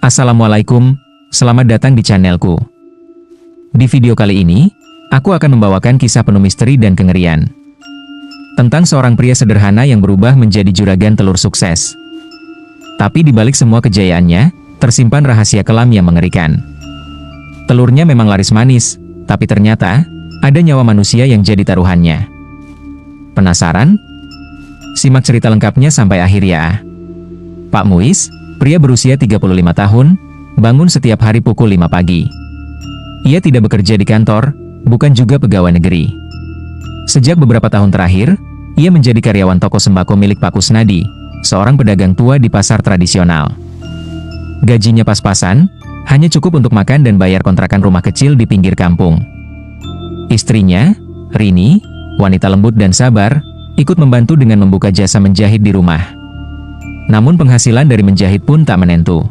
Assalamualaikum, selamat datang di channelku. Di video kali ini, aku akan membawakan kisah penuh misteri dan kengerian. Tentang seorang pria sederhana yang berubah menjadi juragan telur sukses. Tapi di balik semua kejayaannya, tersimpan rahasia kelam yang mengerikan. Telurnya memang laris manis, tapi ternyata, ada nyawa manusia yang jadi taruhannya. Penasaran? Simak cerita lengkapnya sampai akhir ya. Pak Muiz, pria berusia 35 tahun, bangun setiap hari pukul 5 pagi. Ia tidak bekerja di kantor, bukan juga pegawai negeri. Sejak beberapa tahun terakhir, ia menjadi karyawan toko sembako milik Pak Kusnadi, seorang pedagang tua di pasar tradisional. Gajinya pas-pasan, hanya cukup untuk makan dan bayar kontrakan rumah kecil di pinggir kampung. Istrinya, Rini, wanita lembut dan sabar, ikut membantu dengan membuka jasa menjahit di rumah. Namun penghasilan dari menjahit pun tak menentu.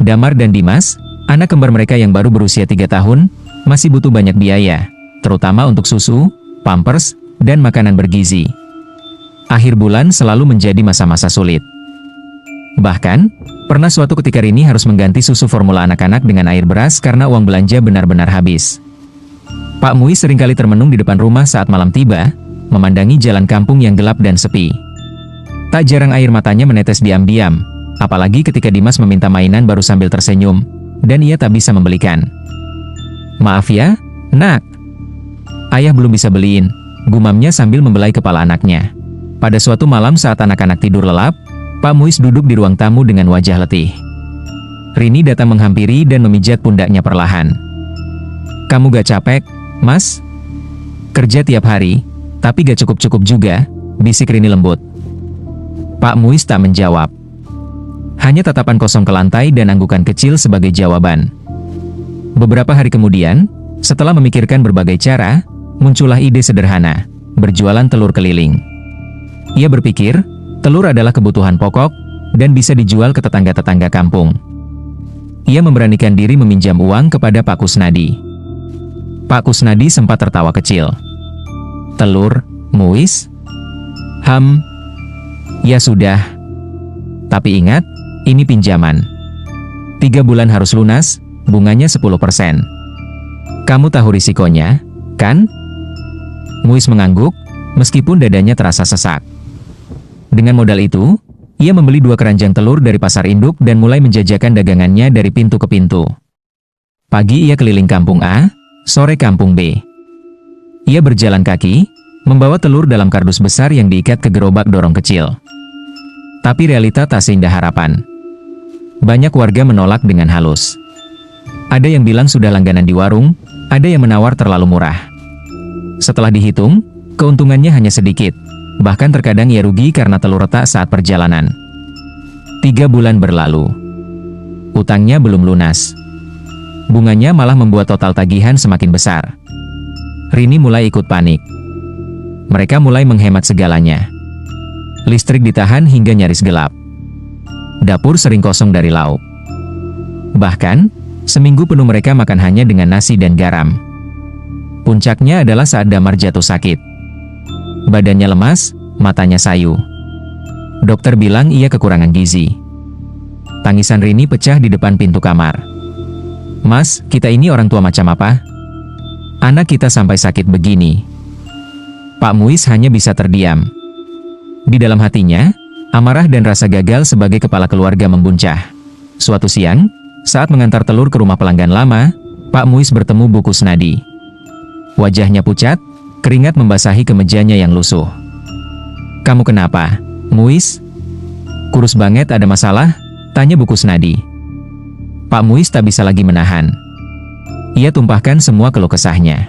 Damar dan Dimas, anak kembar mereka yang baru berusia 3 tahun, masih butuh banyak biaya, terutama untuk susu, pampers, dan makanan bergizi. Akhir bulan selalu menjadi masa-masa sulit. Bahkan, pernah suatu ketika Rini harus mengganti susu formula anak-anak dengan air beras karena uang belanja benar-benar habis. Pak Muiz seringkali termenung di depan rumah saat malam tiba, memandangi jalan kampung yang gelap dan sepi. Tak jarang air matanya menetes diam-diam, apalagi ketika Dimas meminta mainan baru sambil tersenyum, dan ia tak bisa membelikan. "Maaf ya, nak. Ayah belum bisa beliin," gumamnya sambil membelai kepala anaknya. Pada suatu malam saat anak-anak tidur lelap, Pak Muiz duduk di ruang tamu dengan wajah letih. Rini datang menghampiri dan memijat pundaknya perlahan. "Kamu gak capek, Mas? Kerja tiap hari, tapi gak cukup-cukup juga," bisik Rini lembut. Pak Muiz tak menjawab. Hanya tatapan kosong ke lantai dan anggukan kecil sebagai jawaban. Beberapa hari kemudian, setelah memikirkan berbagai cara, muncullah ide sederhana, berjualan telur keliling. Ia berpikir, telur adalah kebutuhan pokok, dan bisa dijual ke tetangga-tetangga kampung. Ia memberanikan diri meminjam uang kepada Pak Kusnadi. Pak Kusnadi sempat tertawa kecil. "Telur, Muiz? Ya sudah. Tapi ingat, ini pinjaman. 3 bulan harus lunas, bunganya 10%. Kamu tahu risikonya, kan?" Muiz mengangguk, meskipun dadanya terasa sesak. Dengan modal itu, ia membeli 2 keranjang telur dari pasar induk dan mulai menjajakan dagangannya dari pintu ke pintu. Pagi ia keliling kampung A, sore kampung B. Ia berjalan kaki, membawa telur dalam kardus besar yang diikat ke gerobak dorong kecil. Tapi realita tak seindah harapan. Banyak warga menolak dengan halus. Ada yang bilang sudah langganan di warung, ada yang menawar terlalu murah. Setelah dihitung, keuntungannya hanya sedikit, bahkan terkadang ia rugi karena telur retak saat perjalanan. 3 bulan berlalu. Utangnya belum lunas. Bunganya malah membuat total tagihan semakin besar. Rini mulai ikut panik. Mereka mulai menghemat segalanya. Listrik ditahan hingga nyaris gelap. Dapur sering kosong dari lauk. Bahkan, seminggu penuh mereka makan hanya dengan nasi dan garam. Puncaknya adalah saat Damar jatuh sakit. Badannya lemas, matanya sayu. Dokter bilang ia kekurangan gizi. Tangisan Rini pecah di depan pintu kamar. "Mas, kita ini orang tua macam apa? Anak kita sampai sakit begini." Pak Muiz hanya bisa terdiam. Di dalam hatinya, amarah dan rasa gagal sebagai kepala keluarga membuncah. Suatu siang, saat mengantar telur ke rumah pelanggan lama, Pak Muiz bertemu Bu Kusnadi. Wajahnya pucat, keringat membasahi kemejanya yang lusuh. "Kamu kenapa, Muiz? Kurus banget, ada masalah?" tanya Bu Kusnadi. Pak Muiz tak bisa lagi menahan. Ia tumpahkan semua keluh kesahnya.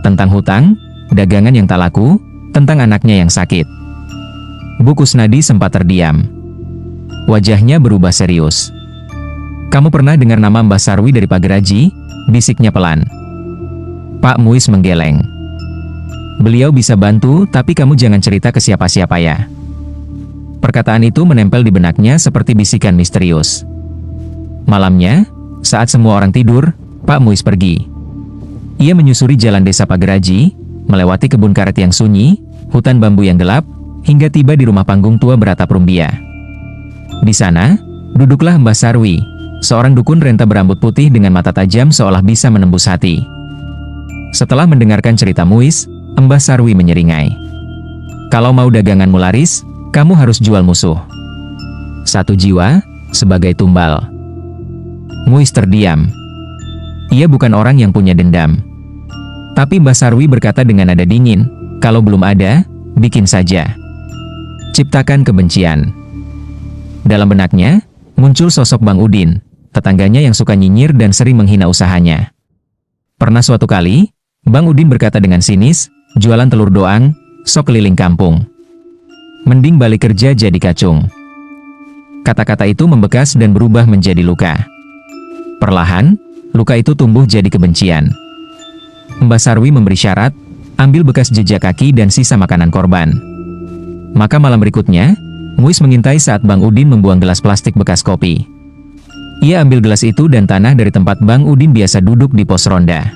Tentang hutang, dagangan yang tak laku, tentang anaknya yang sakit. Bu Kusnadi sempat terdiam. Wajahnya berubah serius. "Kamu pernah dengar nama Mbah Sarwi dari Pageraji?" bisiknya pelan. Pak Muiz menggeleng. "Beliau bisa bantu, tapi kamu jangan cerita ke siapa-siapa ya." Perkataan itu menempel di benaknya seperti bisikan misterius. Malamnya, saat semua orang tidur, Pak Muiz pergi. Ia menyusuri jalan desa Pageraji, melewati kebun karet yang sunyi, hutan bambu yang gelap, hingga tiba di rumah panggung tua beratap rumbia. Di sana, Duduklah Mbah Sarwi, seorang dukun renta berambut putih dengan mata tajam seolah bisa menembus hati. Setelah mendengarkan cerita Muis, Mbah Sarwi menyeringai. Kalau mau daganganmu laris, kamu harus jual musuh. 1 jiwa, sebagai tumbal. Muis terdiam. Ia bukan orang yang punya dendam. Tapi Mbah Sarwi berkata dengan nada dingin, kalau belum ada, bikin saja. Ciptakan kebencian. Dalam benaknya, muncul sosok Bang Udin, tetangganya yang suka nyinyir dan sering menghina usahanya. Pernah suatu kali, Bang Udin berkata dengan sinis, jualan telur doang, sok keliling kampung. Mending balik kerja jadi kacung. Kata-kata itu membekas dan berubah menjadi luka. Perlahan, luka itu tumbuh jadi kebencian. Mbah Sarwi memberi syarat, ambil bekas jejak kaki dan sisa makanan korban. Maka malam berikutnya, Muis mengintai saat Bang Udin membuang gelas plastik bekas kopi. Ia ambil gelas itu dan tanah dari tempat Bang Udin biasa duduk di pos ronda.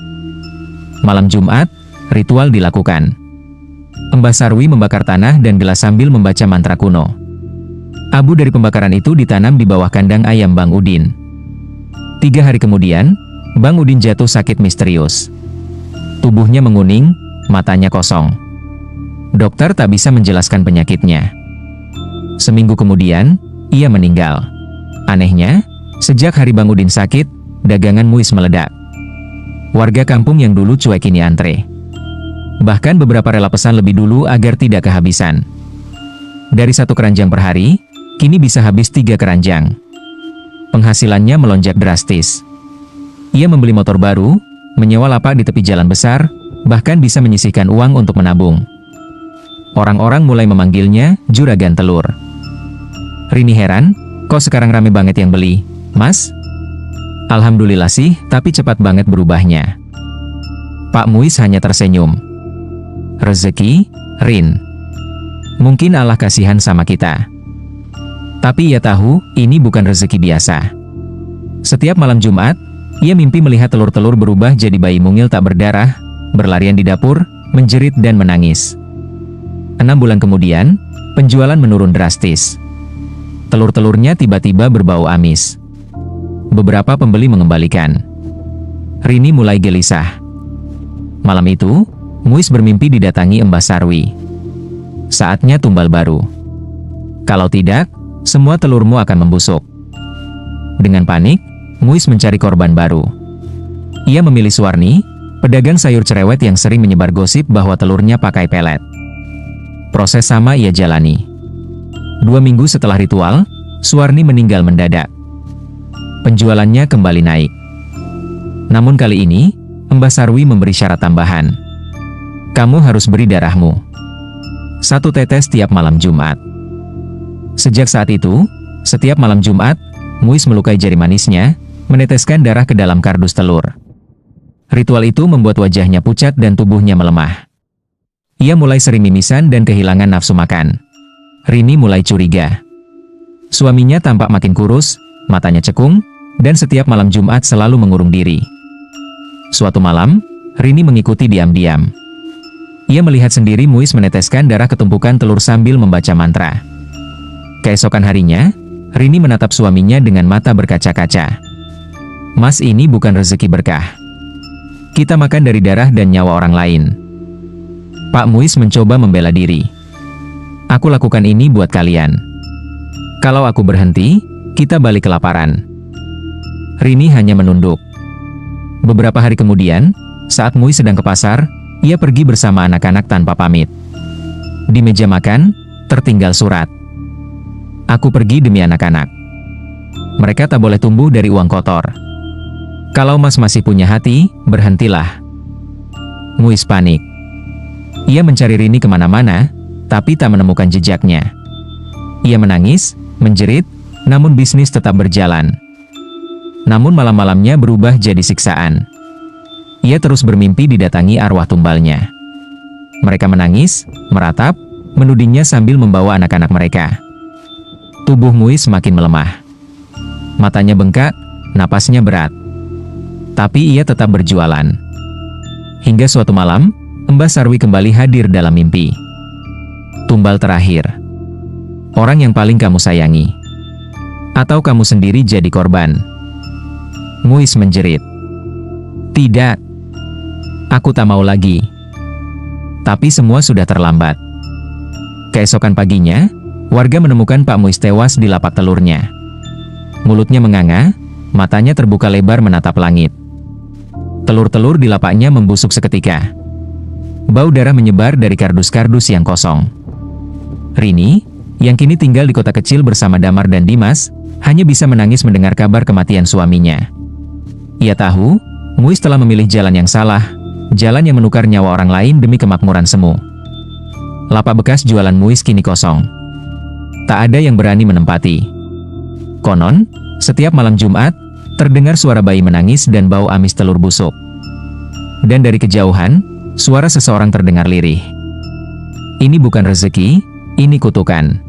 Malam Jumat, ritual dilakukan. Mbah Sarwi membakar tanah dan gelas sambil membaca mantra kuno. Abu dari pembakaran itu ditanam di bawah kandang ayam Bang Udin. 3 hari kemudian, Bang Udin jatuh sakit misterius. Tubuhnya menguning, matanya kosong. Dokter tak bisa menjelaskan penyakitnya. Seminggu kemudian, ia meninggal. Anehnya, sejak hari Bang Udin sakit, dagangan Muis meledak. Warga kampung yang dulu cuek ini antre. Bahkan beberapa rela pesan lebih dulu agar tidak kehabisan. Dari 1 keranjang per hari, kini bisa habis 3 keranjang. Penghasilannya melonjak drastis. Ia membeli motor baru, menyewa lapak di tepi jalan besar, bahkan bisa menyisihkan uang untuk menabung. Orang-orang mulai memanggilnya juragan telur. Rini heran, kok sekarang rame banget yang beli, Mas? Alhamdulillah sih, tapi cepat banget berubahnya. Pak Muis hanya tersenyum. Rezeki, Rin. Mungkin Allah kasihan sama kita. Tapi ia tahu, ini bukan rezeki biasa. Setiap malam Jumat, ia mimpi melihat telur-telur berubah jadi bayi mungil tak berdarah, berlarian di dapur, menjerit dan menangis. 6 bulan kemudian, penjualan menurun drastis. Telur-telurnya tiba-tiba berbau amis. Beberapa pembeli mengembalikan. Rini mulai gelisah. Malam itu, Muis bermimpi didatangi Mbah Sarwi. Saatnya tumbal baru. Kalau tidak, semua telurmu akan membusuk. Dengan panik, Muis mencari korban baru. Ia memilih Suwarni, pedagang sayur cerewet yang sering menyebar gosip bahwa telurnya pakai pelet. Proses sama ia jalani. 2 minggu setelah ritual, Suwarni meninggal mendadak. Penjualannya kembali naik. Namun kali ini, Mbah Sarwi memberi syarat tambahan. Kamu harus beri darahmu. 1 tetes tiap malam Jumat. Sejak saat itu, setiap malam Jumat, Muis melukai jari manisnya, meneteskan darah ke dalam kardus telur. Ritual itu membuat wajahnya pucat dan tubuhnya melemah. Ia mulai sering mimisan dan kehilangan nafsu makan. Rini mulai curiga. Suaminya tampak makin kurus, matanya cekung, dan setiap malam Jumat selalu mengurung diri. Suatu malam, Rini mengikuti diam-diam. Ia melihat sendiri Muis meneteskan darah ke tumpukan telur sambil membaca mantra. Keesokan harinya, Rini menatap suaminya dengan mata berkaca-kaca. Mas, ini bukan rezeki berkah. Kita makan dari darah dan nyawa orang lain. Pak Muis mencoba membela diri. Aku lakukan ini buat kalian. Kalau aku berhenti, kita balik kelaparan. Rini hanya menunduk. Beberapa hari kemudian, saat Muis sedang ke pasar, ia pergi bersama anak-anak tanpa pamit. Di meja makan, tertinggal surat. Aku pergi demi anak-anak. Mereka tak boleh tumbuh dari uang kotor. Kalau Mas masih punya hati, berhentilah. Muis panik. Ia mencari Rini kemana-mana, tapi tak menemukan jejaknya. Ia menangis, menjerit, namun bisnis tetap berjalan. Namun malam-malamnya berubah jadi siksaan. Ia terus bermimpi didatangi arwah tumbalnya. Mereka menangis, meratap, menudingnya sambil membawa anak-anak mereka. Tubuh Muis semakin melemah. Matanya bengkak, napasnya berat. Tapi ia tetap berjualan. Hingga suatu malam, Mbah Sarwi kembali hadir dalam mimpi. Tumbal terakhir. Orang yang paling kamu sayangi. Atau kamu sendiri jadi korban? Muis menjerit. Tidak. Aku tak mau lagi. Tapi semua sudah terlambat. Keesokan paginya, warga menemukan Pak Muis tewas di lapak telurnya. Mulutnya menganga, matanya terbuka lebar menatap langit. Telur-telur di lapaknya membusuk seketika. Bau darah menyebar dari kardus-kardus yang kosong. Rini, yang kini tinggal di kota kecil bersama Damar dan Dimas, hanya bisa menangis mendengar kabar kematian suaminya. Ia tahu, Muis telah memilih jalan yang salah, jalan yang menukar nyawa orang lain demi kemakmuran semu. Lapak bekas jualan Muis kini kosong. Tak ada yang berani menempati. Konon, setiap malam Jumat, terdengar suara bayi menangis dan bau amis telur busuk. Dan dari kejauhan, suara seseorang terdengar lirih. Ini bukan rezeki, ini kutukan.